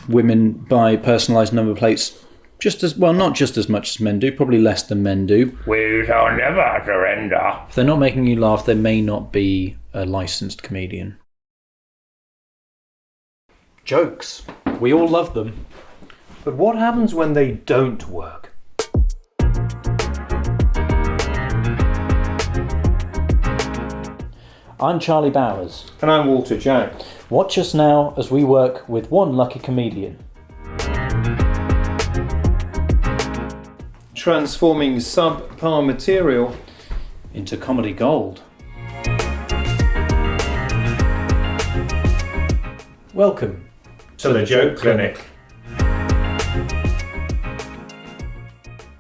women buy personalised number plates just as well, not just as much as men do, probably less than men do. We shall never surrender. If they're not making you laugh, they may not be a licensed comedian. Jokes. We all love them. But what happens when they don't work? I'm Charlie Bowers. And I'm Walter Jack. Watch us now as we work with one lucky comedian. Transforming subpar material into comedy gold. Welcome to the Joke Clinic.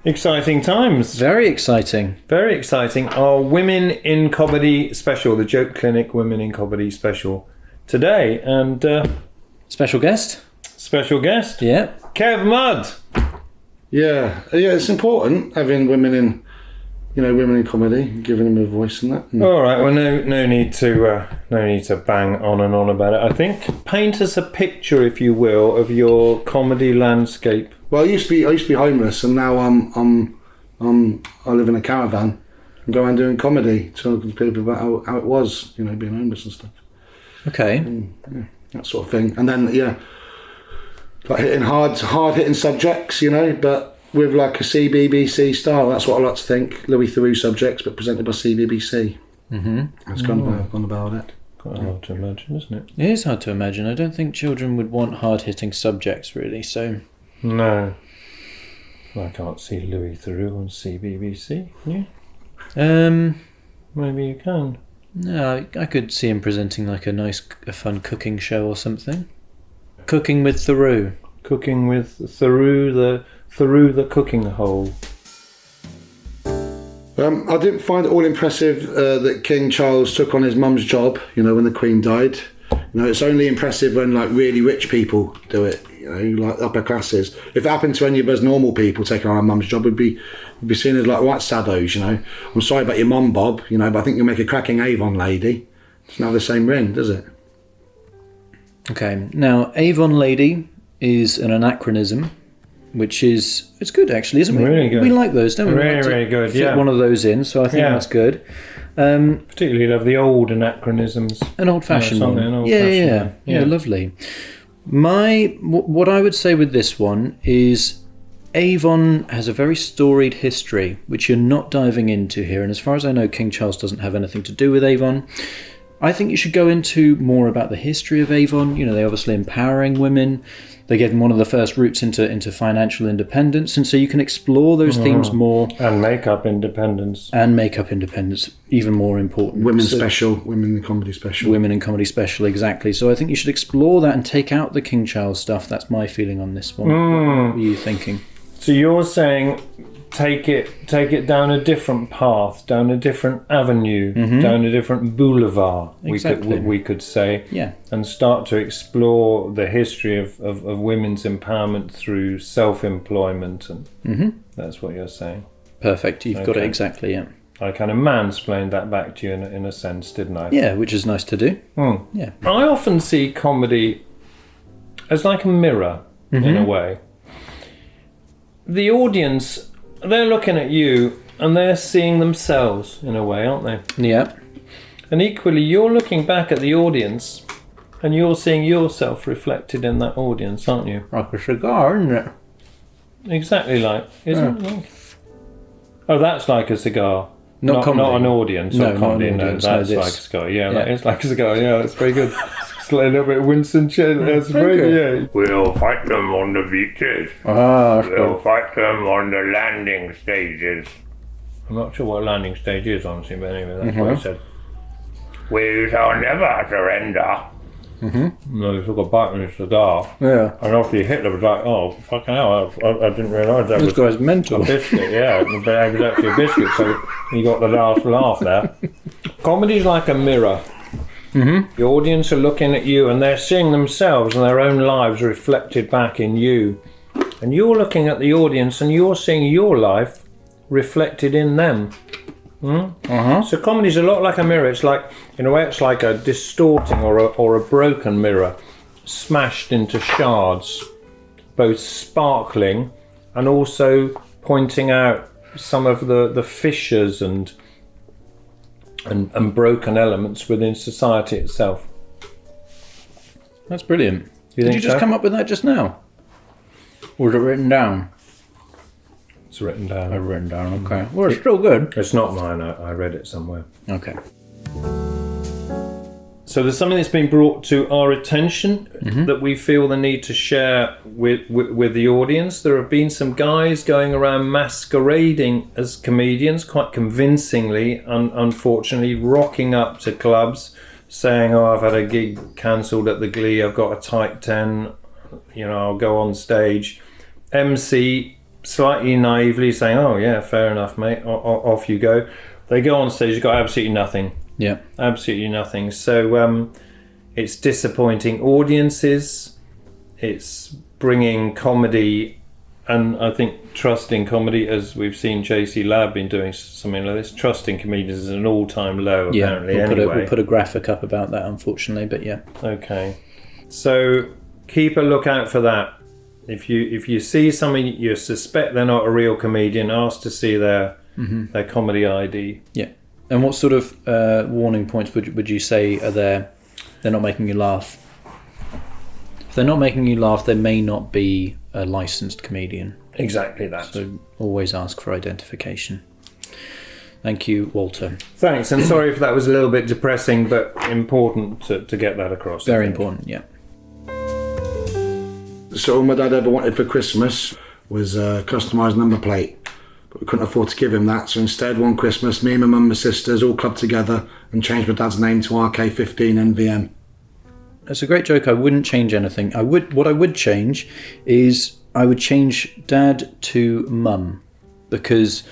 Exciting times. Very exciting. Very exciting. Our Women in Comedy special, the Joke Clinic Women in Comedy special today. And special guest? Special guest? Yeah. Kev Mud. Yeah, it's important having women in comedy, giving them a voice and that. All right. Well, no need to bang on and on about it. I think paint us a picture, if you will, of your comedy landscape. Well, I used to be homeless, and now I live in a caravan and go around doing comedy, talking to people about how it was, being homeless and stuff. Okay. That sort of thing, and then like hitting hard hitting subjects, but with like a CBBC style. That's what I like to think. Louis Theroux subjects, but presented by CBBC. Mm-hmm. That's kind of how I've gone about it. Quite hard to imagine, isn't it? It is hard to imagine. I don't think children would want hard-hitting subjects, really, so... No. I can't see Louis Theroux on CBBC, can you? Maybe you can. No, I could see him presenting like a fun cooking show or something. Cooking with Theroux. Cooking with Theroux, the cooking hole. I didn't find it all impressive that King Charles took on his mum's job, when the Queen died. It's only impressive when like really rich people do it, like upper classes. If it happened to any of us normal people taking on our mum's job, we'd be seen as like right saddos, I'm sorry about your mum, Bob, but I think you'll make a cracking Avon lady. It's not the same ring, does it? Okay, now Avon lady is an anachronism, which is, it's good actually, isn't it? Really good. We like those, don't we? Really good, fit one of those in, so I think that's good. Particularly love the old anachronisms. An old-fashioned one. Yeah, lovely. What I would say with this one is Avon has a very storied history, which you're not diving into here, and as far as I know, King Charles doesn't have anything to do with Avon. I think you should go into more about the history of Avon. They're obviously empowering women. They gave them one of the first routes into financial independence, and so you can explore those themes more. And make-up independence. Even more important. Women in comedy special. Women in comedy special, exactly. So I think you should explore that and take out the King Charles stuff. That's my feeling on this one. What are you thinking? So you're saying take it down a different path, down a different avenue, down a different boulevard, exactly. we could say, yeah, and start to explore the history of women's empowerment through self-employment, and that's what you're saying. Perfect, you've got it exactly, yeah. I kind of mansplained that back to you in a sense, didn't I? Yeah, which is nice to do. Yeah. I often see comedy as like a mirror, in a way. The audience, they're looking at you and they're seeing themselves in a way, aren't they? Yeah. And equally, you're looking back at the audience and you're seeing yourself reflected in that audience, aren't you? Like a cigar, isn't it? Exactly like, isn't it? Oh, that's like a cigar. Not an audience. No, not comedy. Not an audience. That's like a cigar. Yeah, that is like a cigar. Yeah, that's very good. It's like a little bit of Winston Churchill. That's very good. Yeah. We'll fight them on the beaches. We'll fight them on the landing stages. I'm not sure what a landing stage is, honestly, but anyway, that's what I said. We shall never surrender. No, you took a bite in a cigar. Yeah. And after you hit it, it was like, oh, fucking hell, I didn't realise that this guy's mental. A biscuit, yeah. It was actually a biscuit, so you got the last laugh there. Comedy's like a mirror. The audience are looking at you and they're seeing themselves and their own lives reflected back in you. And you're looking at the audience and you're seeing your life reflected in them. So comedy's a lot like a mirror. It's like, in a way, it's like a distorting or a broken mirror, smashed into shards. both sparkling and also pointing out some of the fissures and broken elements within society itself. That's brilliant. Did you just come up with that just now? Or was it written down? It's written down. I've written down, okay. Well, it's still good. It's not mine, I read it somewhere. Okay. So there's something that's been brought to our attention that we feel the need to share with the audience. There have been some guys going around masquerading as comedians quite convincingly, unfortunately, rocking up to clubs saying, oh, I've had a gig cancelled at the Glee, I've got a tight 10, I'll go on stage. MC slightly naively saying, oh yeah, fair enough, mate, off you go. They go on stage, you've got absolutely nothing. Yeah. Absolutely nothing. So it's disappointing audiences, it's bringing comedy, and I think trusting comedy, as we've seen JC Lab been doing something like this, trusting comedians is an all-time low, apparently. We'll put a graphic up about that, unfortunately, but yeah. Okay. So keep a lookout for that. If you see something you suspect they're not a real comedian, ask to see their comedy ID. Yeah. And what sort of warning points would you say are there? They're not making you laugh. If they're not making you laugh, they may not be a licensed comedian. Exactly that. So always ask for identification. Thank you, Walter. Thanks, and sorry if that was a little bit depressing, but important to get that across. Very important, yeah. So all my dad ever wanted for Christmas was a customised number plate. But we couldn't afford to give him that, so instead one Christmas me and my mum and my sisters all clubbed together and changed my dad's name to RK15 NVM. It's a great joke. I wouldn't change anything. What I would change is I would change Dad to Mum, because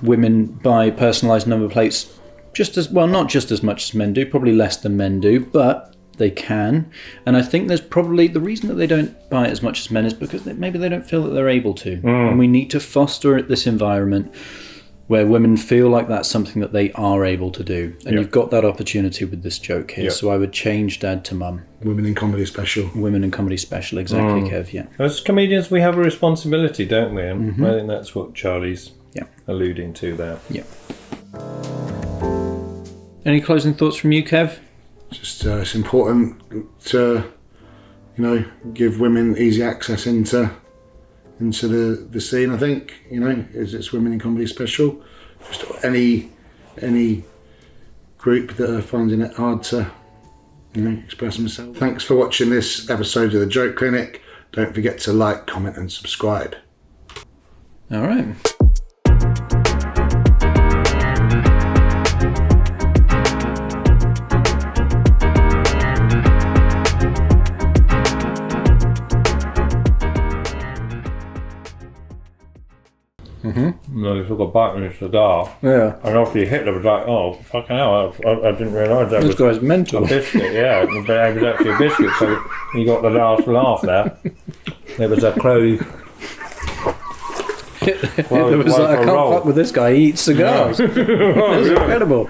women buy personalised number plates just as well, not just as much as men do, probably less than men do, but they can. And I think there's probably the reason that they don't buy it as much as men is because maybe they don't feel that they're able to. And we need to foster this environment where women feel like that's something that they are able to do. And you've got that opportunity with this joke here. So I would change Dad to Mum. Women in Comedy Special. Women in Comedy Special, exactly, Kev, yeah. As comedians, we have a responsibility, don't we? And I think that's what Charlie's alluding to there. Yeah. Any closing thoughts from you, Kev? Just it's important to, give women easy access into the scene. I think it's Women in Comedy Special. Just any group that are finding it hard to express themselves. Thanks for watching this episode of the Joke Clinic. Don't forget to like, comment, and subscribe. All right. No, you took a bite in a cigar. Yeah. And after you hit it, it was like, oh, fucking hell, I didn't realise that This was guy's mental. a biscuit. Yeah, it was actually a biscuit, so you got the last laugh there. It was a close. It was like, I can't fuck with this guy, he eats cigars. It was incredible.